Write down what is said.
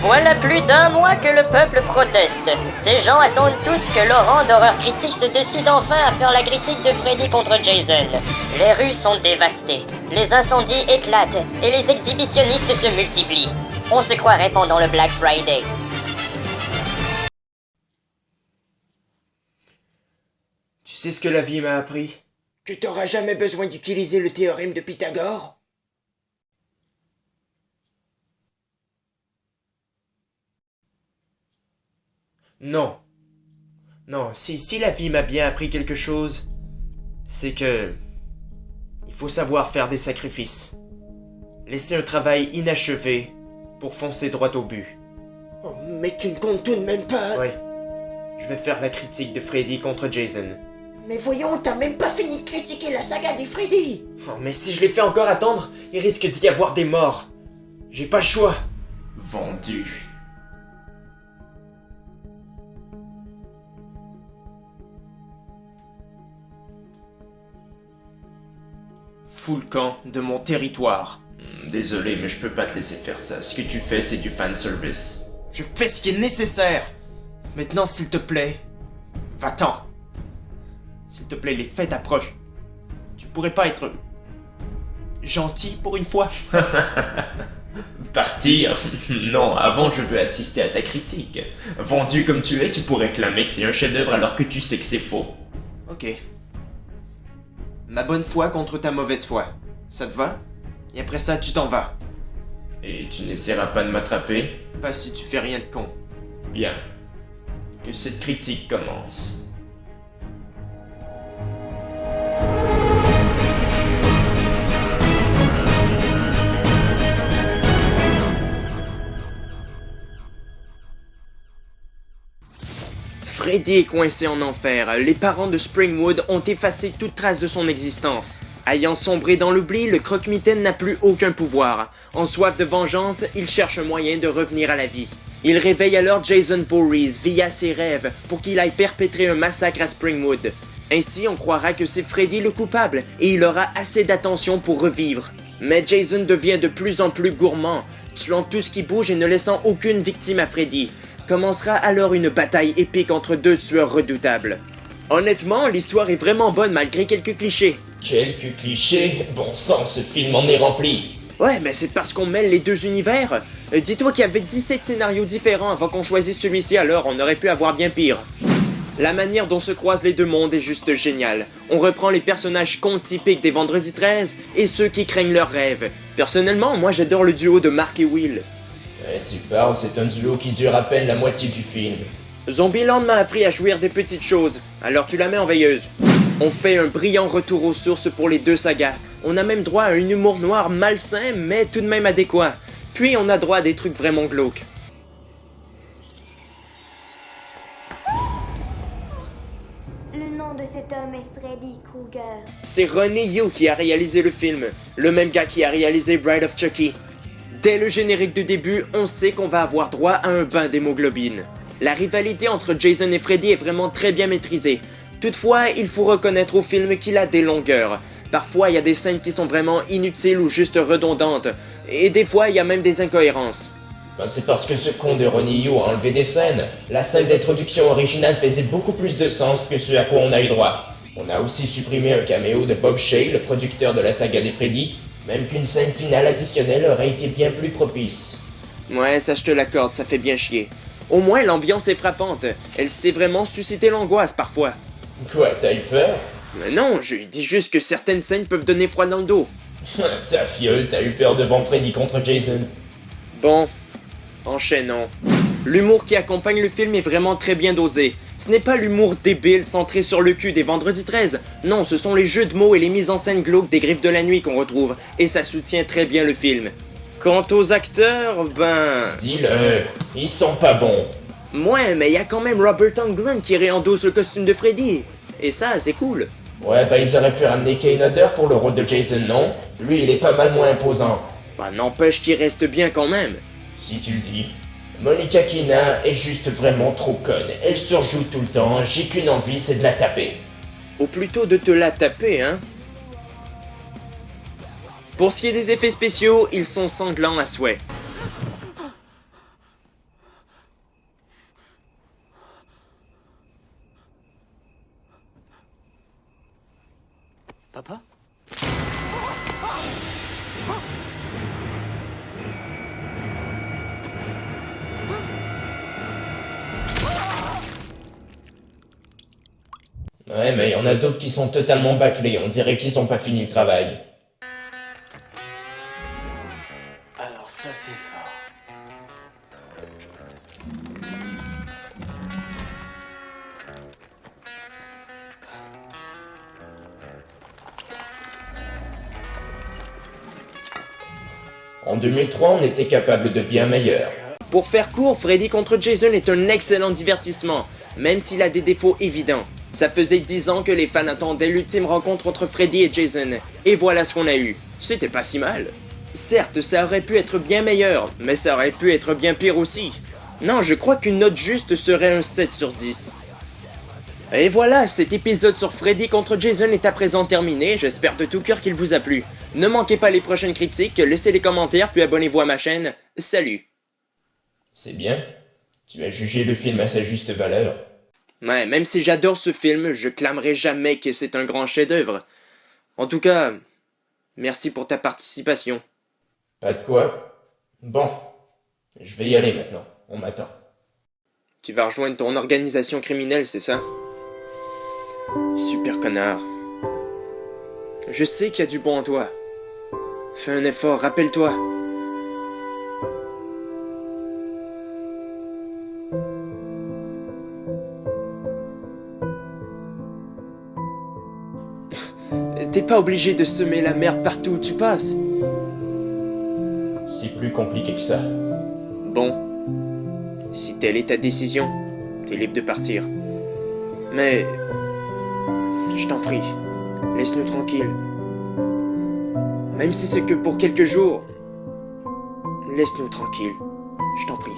Voilà plus d'un mois que le peuple proteste. Ces gens attendent tous que Laurent d'Horreur Critique se décide enfin à faire la critique de Freddy contre Jason. Les rues sont dévastées, les incendies éclatent et les exhibitionnistes se multiplient. On se croirait pendant le Black Friday. Tu sais ce que la vie m'a appris? Que t'auras jamais besoin d'utiliser le théorème de Pythagore? Non. Non, si la vie m'a bien appris quelque chose, c'est que... il faut savoir faire des sacrifices. Laisser un travail inachevé pour foncer droit au but. Oh, mais tu ne comptes tout de même pas... Oui. Je vais faire la critique de Freddy contre Jason. Mais voyons, t'as même pas fini de critiquer la saga des Freddy! Oh, mais si je les fais encore attendre, il risque d'y avoir des morts. J'ai pas le choix. Vendu. Fous le camp de mon territoire. Désolé, mais je peux pas te laisser faire ça. Ce que tu fais, c'est du fanservice. Je fais ce qui est nécessaire. Maintenant, s'il te plaît, va-t'en. S'il te plaît, les fêtes approchent. Tu pourrais pas être... gentil pour une fois? Partir? Non, avant je veux assister à ta critique. Vendu comme tu es, tu pourrais clamer que c'est un chef-d'œuvre alors que tu sais que c'est faux. Ok. Ma bonne foi contre ta mauvaise foi. Ça te va? Et après ça, tu t'en vas. Et tu n'essaieras pas de m'attraper? Pas si tu fais rien de con. Bien. Que cette critique commence. Freddy est coincé en enfer. Les parents de Springwood ont effacé toute trace de son existence. Ayant sombré dans l'oubli, le croque-mitaine n'a plus aucun pouvoir. En soif de vengeance, il cherche un moyen de revenir à la vie. Il réveille alors Jason Voorhees via ses rêves pour qu'il aille perpétrer un massacre à Springwood. Ainsi, on croira que c'est Freddy le coupable et il aura assez d'attention pour revivre. Mais Jason devient de plus en plus gourmand, tuant tout ce qui bouge et ne laissant aucune victime à Freddy. Commencera alors une bataille épique entre deux tueurs redoutables. Honnêtement, l'histoire est vraiment bonne malgré quelques clichés. Quelques clichés? Bon sang, ce film en est rempli. Ouais, mais c'est parce qu'on mêle les deux univers. Dis-toi qu'il y avait 17 scénarios différents avant qu'on choisisse celui-ci, alors on aurait pu avoir bien pire. La manière dont se croisent les deux mondes est juste géniale. On reprend les personnages cons typiques des Vendredi 13 et ceux qui craignent leurs rêves. Personnellement, moi j'adore le duo de Mark et Will. Tu parles, c'est un duo qui dure à peine la moitié du film. Zombieland m'a appris à jouir des petites choses, alors tu la mets en veilleuse. On fait un brillant retour aux sources pour les deux sagas. On a même droit à un humour noir malsain, mais tout de même adéquat. Puis on a droit à des trucs vraiment glauques. Le nom de cet homme est Freddy Krueger. C'est Ronnie Yu qui a réalisé le film, le même gars qui a réalisé Bride of Chucky. Dès le générique de début, on sait qu'on va avoir droit à un bain d'hémoglobine. La rivalité entre Jason et Freddy est vraiment très bien maîtrisée. Toutefois, il faut reconnaître au film qu'il a des longueurs. Parfois, il y a des scènes qui sont vraiment inutiles ou juste redondantes. Et des fois, il y a même des incohérences. C'est parce que ce con de Ronnie Yu a enlevé des scènes. La scène d'introduction originale faisait beaucoup plus de sens que ce à quoi on a eu droit. On a aussi supprimé un caméo de Bob Shea, le producteur de la saga des Freddy. Même qu'une scène finale additionnelle aurait été bien plus propice. Ouais, ça je te l'accorde, ça fait bien chier. Au moins, l'ambiance est frappante. Elle sait vraiment susciter l'angoisse parfois. Quoi, t'as eu peur? Mais non, je dis juste que certaines scènes peuvent donner froid dans le dos. Ta fiole, t'as eu peur devant Freddy contre Jason. Bon, enchaînons. L'humour qui accompagne le film est vraiment très bien dosé. Ce n'est pas l'humour débile centré sur le cul des Vendredi 13. Non, ce sont les jeux de mots et les mises en scène glauques des Griffes de la Nuit qu'on retrouve. Et ça soutient très bien le film. Quant aux acteurs, ben... Dis-le, ils sont pas bons. Ouais, mais il y a quand même Robert Englund qui réendosse le costume de Freddy. Et ça, c'est cool. Ouais, ils auraient pu ramener Kane Hodder pour le rôle de Jason, non? Lui, il est pas mal moins imposant. Bah n'empêche qu'il reste bien quand même. Si tu le dis. Monica Kina est juste vraiment trop conne. Elle surjoue tout le temps, j'ai qu'une envie, c'est de la taper. Ou plutôt de te la taper, hein. Pour ce qui est des effets spéciaux, ils sont sanglants à souhait. Papa? Ouais, mais il y en a d'autres qui sont totalement bâclés, on dirait qu'ils ont pas fini le travail. Alors ça c'est fort. En 2003, on était capable de bien meilleur. Pour faire court, Freddy contre Jason est un excellent divertissement, même s'il a des défauts évidents. Ça faisait 10 ans que les fans attendaient l'ultime rencontre entre Freddy et Jason, et voilà ce qu'on a eu. C'était pas si mal. Certes, ça aurait pu être bien meilleur, mais ça aurait pu être bien pire aussi. Non, je crois qu'une note juste serait un 7 sur 10. Et voilà, cet épisode sur Freddy contre Jason est à présent terminé, j'espère de tout cœur qu'il vous a plu. Ne manquez pas les prochaines critiques, laissez les commentaires, puis abonnez-vous à ma chaîne. Salut! C'est bien. Tu as jugé le film à sa juste valeur. Ouais, même si j'adore ce film, je clamerai jamais que c'est un grand chef-d'œuvre. En tout cas, merci pour ta participation. Pas de quoi. Bon, je vais y aller maintenant, on m'attend. Tu vas rejoindre ton organisation criminelle, c'est ça? Super connard. Je sais qu'il y a du bon en toi. Fais un effort, rappelle-toi. T'es pas obligé de semer la merde partout où tu passes. C'est plus compliqué que ça. Bon, si telle est ta décision, t'es libre de partir. Mais, je t'en prie, laisse-nous tranquilles. Même si c'est que pour quelques jours, laisse-nous tranquilles, je t'en prie.